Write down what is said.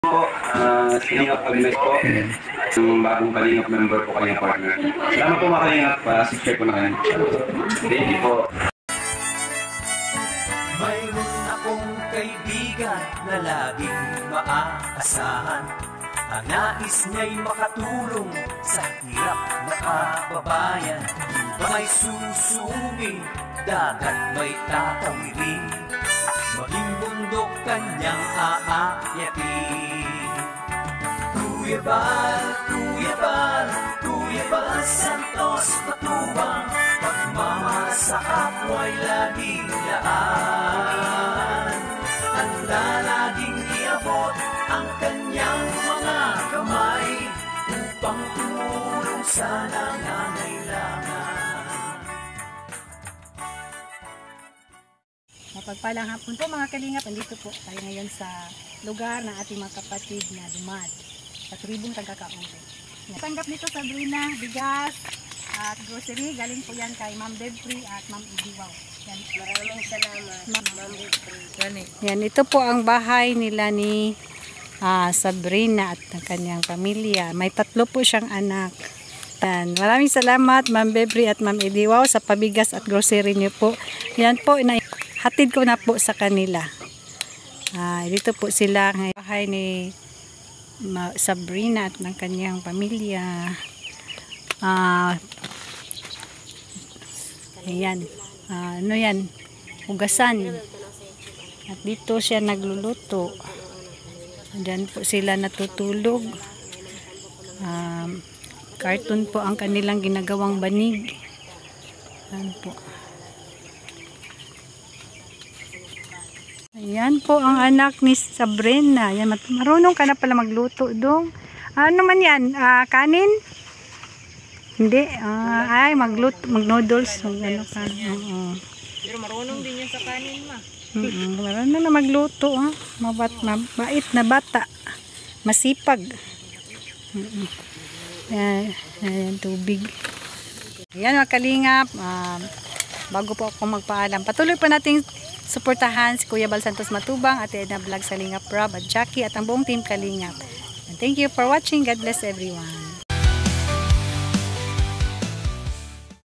po, Kalingap Agnes po. Yung bagong Kalingap member po kayong partner. Salamat po mga Kalingap. Subscribe po na kayo. Thank you po. Mayroon akong kaibigan na laging maaasahan. Ang nais niya'y makatulong sa hirap na kababayan. Ba may susumi, dagat may tatawirin, maging bundok kanyang aakyatin. Kuya Bal, Kuya Bal, Kuya Bal Santos Matubang, pagmamahal sa kapwa'y laging laan. Handa laging iabot ang kanyang mga kamay upang tumulong sa nangangailangan. Mapagpalang hapon po mga Kalingap, andito po tayo ngayon sa lugar ng ating mga kapatid na Dumad sa tribong Tagakaungke. Tanggap nito Sabrina, bigas at grocery, galing po yan kay Ma'am Debri at Ma'am Idiwaw. Maraming salamat Ma'am Debri. Yan, ito po ang bahay nila ni Sabrina at ng kanyang pamilya. May 3 po siyang anak. Yan. Maraming salamat Ma'am Debri at Ma'am Idiwaw sa pabigas at grocery niyo po. Yan po, hatid ko na po sa kanila. Dito po sila ng bahay ni Sabrina at ng kanyang pamilya. Ayan. Ano yan? Hugasan. At dito siya nagluluto. Diyan po sila natutulog. Cartoon po ang kanilang ginagawang banig. Ayan po. Ayan po ang anak ni Sabrina. Ayan, marunong ka na pala magluto dong. Ano man yan? Kanin? Hindi. Ay, mag-noodles. Ano ka? Pero marunong din yan sa kanin ma. Marunong na magluto. Mabait na bata. Masipag. Ayan, tubig. Ayan mga Kalingap. Bago po ako magpaalam, patuloy pa nating suportahan si Kuya Bal Santos Matubang, Ate Edna Vlog, Kalingap Rob at Jackie at ang buong team Kalingap. And thank you for watching. God bless everyone.